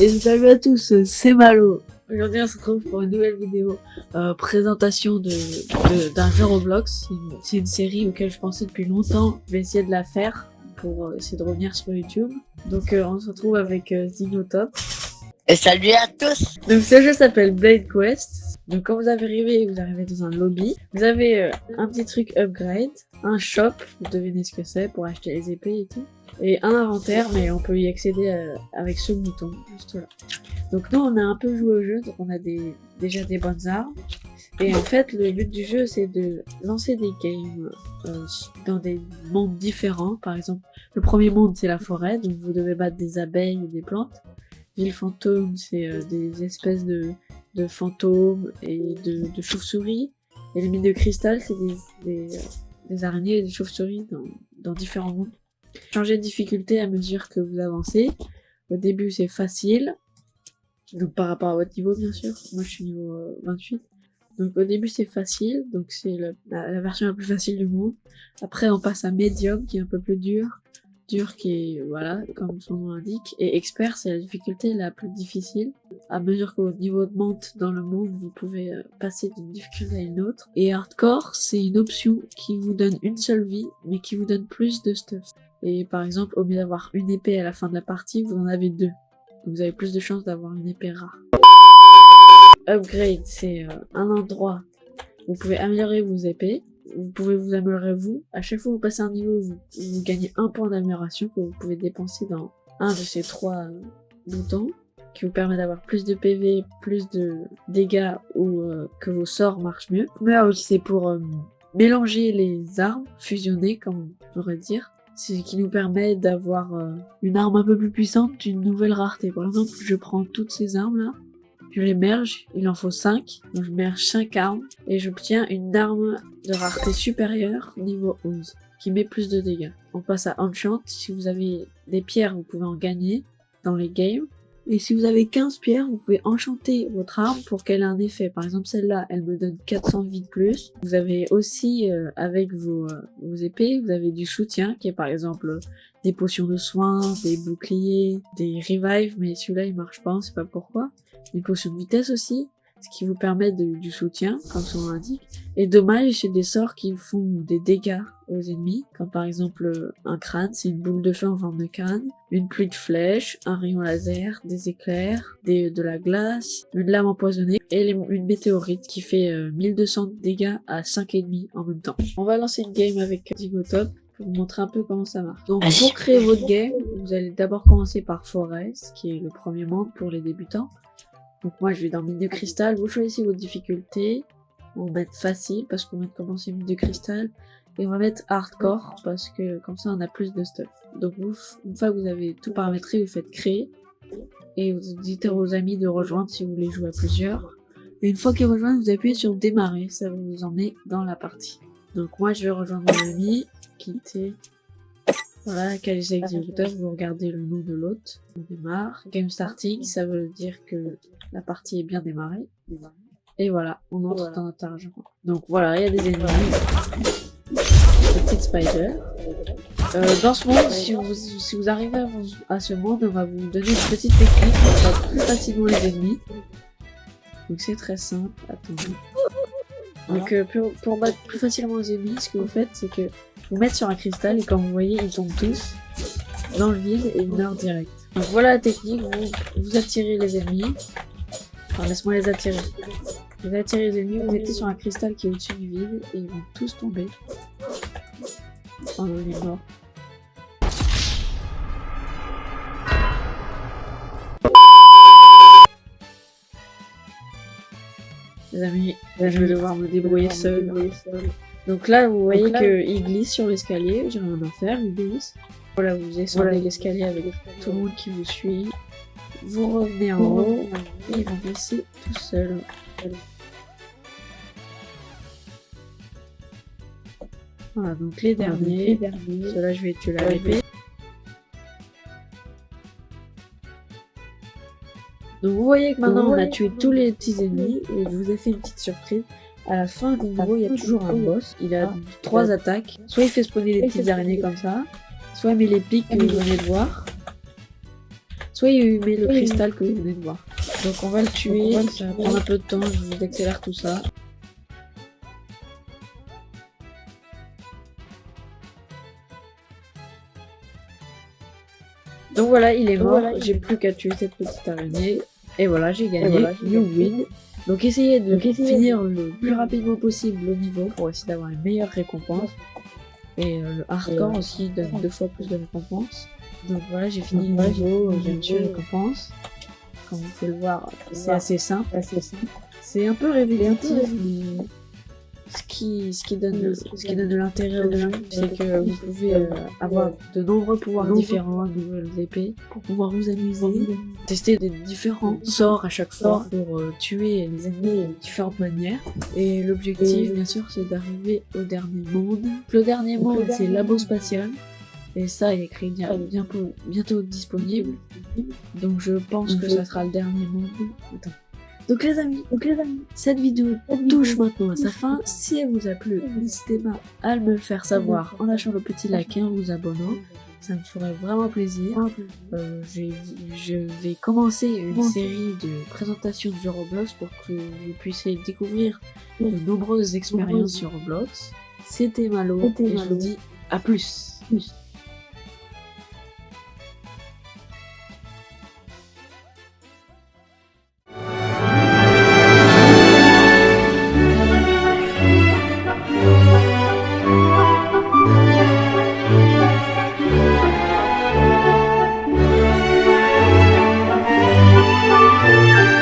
Et salut à tous, c'est Malo. Aujourd'hui on se retrouve pour une nouvelle vidéo présentation d'un jeu Roblox. C'est une série auquel je pensais depuis longtemps. Je vais essayer de la faire pour essayer de revenir sur YouTube. Donc on se retrouve avec Zinotop. Et salut à tous. Donc ce jeu s'appelle Blade Quest. Donc quand vous arrivez dans un lobby. Vous avez un petit truc upgrade, un shop, vous devinez ce que c'est pour acheter les épées et tout. Et un inventaire, mais on peut y accéder avec ce bouton, juste là. Donc nous on a un peu joué au jeu, donc on a déjà des bonnes armes. Et en fait le but du jeu c'est de lancer des games dans des mondes différents. Par exemple, le premier monde c'est la forêt, donc vous devez battre des abeilles et des plantes. Ville fantôme, c'est des espèces de fantômes et de chauves-souris. Et les mines de cristal, c'est des araignées et des chauves-souris dans différents mondes. Changez de difficulté à mesure que vous avancez. Au début, c'est facile. Donc par rapport à votre niveau, bien sûr. Moi, je suis niveau 28. Donc au début, c'est facile. Donc c'est la version la plus facile du monde. Après, on passe à médium, qui est un peu plus dur. Dur qui est, voilà, comme son nom l'indique, et expert c'est la difficulté la plus difficile. À mesure que votre niveau monte dans le monde, vous pouvez passer d'une difficulté à une autre. Et hardcore, c'est une option qui vous donne une seule vie, mais qui vous donne plus de stuff. Et par exemple, au lieu d'avoir une épée à la fin de la partie, vous en avez deux. Donc vous avez plus de chances d'avoir une épée rare. Upgrade, c'est un endroit où vous pouvez améliorer vos épées. Vous pouvez vous améliorer vous. À chaque fois que vous passez un niveau, vous gagnez un point d'amélioration que vous pouvez dépenser dans un de ces trois boutons qui vous permet d'avoir plus de PV, plus de dégâts ou que vos sorts marchent mieux. Mais aussi c'est pour mélanger les armes, fusionner comme on pourrait dire. C'est ce qui nous permet d'avoir une arme un peu plus puissante d'une nouvelle rareté. Par exemple, je prends toutes ces armes là. Je les merge, il en faut 5, donc je merge 5 armes, et j'obtiens une arme de rareté supérieure, niveau 11, qui met plus de dégâts. On passe à Enchant, si vous avez des pierres, vous pouvez en gagner dans les games, et si vous avez 15 pierres, vous pouvez enchanter votre arme pour qu'elle ait un effet. Par exemple, celle-là, elle me donne 400 vies de plus. Vous avez aussi, avec vos épées, vous avez du soutien, qui est par exemple des potions de soins, des boucliers, des revives, mais celui-là il marche pas, on sait pas pourquoi. Une potion de vitesse aussi, ce qui vous permet du soutien, comme son nom l'indique. Et dommage, c'est des sorts qui font des dégâts aux ennemis, comme par exemple un crâne, c'est une boule de feu en forme de crâne, une pluie de flèches, un rayon laser, des éclairs, de la glace, une lame empoisonnée et une météorite qui fait 1200 dégâts à 5,5 en même temps. On va lancer une game avec Zinotop pour vous montrer un peu comment ça marche. Donc pour créer votre game, vous allez d'abord commencer par Forest, qui est le premier monde pour les débutants. Donc moi je vais dans mine de cristal, vous choisissez votre difficulté, on va mettre facile parce qu'on vient de commencer mine de cristal, et on va mettre hardcore parce que comme ça on a plus de stuff. Donc vous, une fois que vous avez tout paramétré, vous faites créer, et vous dites à vos amis de rejoindre si vous voulez jouer à plusieurs. Et une fois qu'ils rejoignent, vous appuyez sur démarrer, ça va vous emmener dans la partie. Donc moi je vais rejoindre mon ami, quitter... Voilà, Kalisha Executor, vous regardez le nom de l'hôte. On démarre. Game starting, ça veut dire que la partie est bien démarrée. Et voilà, on entre dans notre argent. Donc voilà, il y a des ennemis. Petite spider. Dans ce monde, si vous arrivez à ce monde, on va vous donner une petite technique pour battre plus facilement les ennemis. Donc c'est très simple. Attendez. Donc pour battre plus facilement les ennemis, ce que vous faites, c'est que vous mettez sur un cristal et comme vous voyez, ils tombent tous dans le vide et ils meurent direct. Donc voilà la technique, vous attirez les ennemis. Enfin, laisse-moi les attirer. Vous attirez les ennemis, vous mettez sur un cristal qui est au-dessus du vide et ils vont tous tomber. Oh non, il est mort. Les amis, là, je vais devoir me débrouiller seul. Donc là, vous voyez qu'il glisse sur l'escalier, j'ai rien à faire, il glisse. Voilà, vous descendez l'escalier avec tout le monde qui vous suit. Vous revenez en haut, et ils vont glisser tout seuls. Voilà, donc les derniers. Ceux-là, je vais tuer la épée. Donc vous voyez que maintenant, on a tué tous les petits ennemis, et je vous ai fait une petite surprise. À la fin du niveau, il y a toujours un boss. Il a 3 attaques. Soit il fait spawner des petites araignées comme ça, soit il met les pics que vous venez de voir, soit il met le cristal que vous venez de voir. Donc on va le tuer, ça va prendre un peu de temps, je vous accélère tout ça. Donc voilà, il est mort, j'ai plus qu'à tuer cette petite araignée. Et voilà, j'ai gagné, you win. Donc essayez de finir le plus rapidement possible le niveau pour essayer d'avoir les meilleures récompenses. Et le hardcore aussi donne 2 fois plus de récompenses. Donc voilà, j'ai fini le niveau, j'ai tué les récompenses. Comme vous pouvez le voir, c'est assez simple. C'est un peu répétitif, mais ce qui donne de l'intérêt au jeu, c'est que vous pouvez avoir de nombreux pouvoirs différents, de nouvelles épées, pour pouvoir vous amuser, tester des différents sorts à chaque fois pour tuer les ennemis de différentes manières. Et l'objectif, bien sûr, c'est d'arriver au dernier monde. Le dernier monde, c'est Labo Spatial. Et ça, il est écrit bientôt disponible. Donc je pense que ça sera le dernier monde. Attends. Donc les amis, cette vidéo touche maintenant à sa fin. Si elle vous a plu, n'hésitez pas à me le faire savoir en lâchant le petit like et en vous abonnant. Ça me ferait vraiment plaisir. Je vais commencer une série de présentations sur Roblox pour que vous puissiez découvrir de nombreuses expériences sur Roblox. C'était Malo et je vous dis à plus.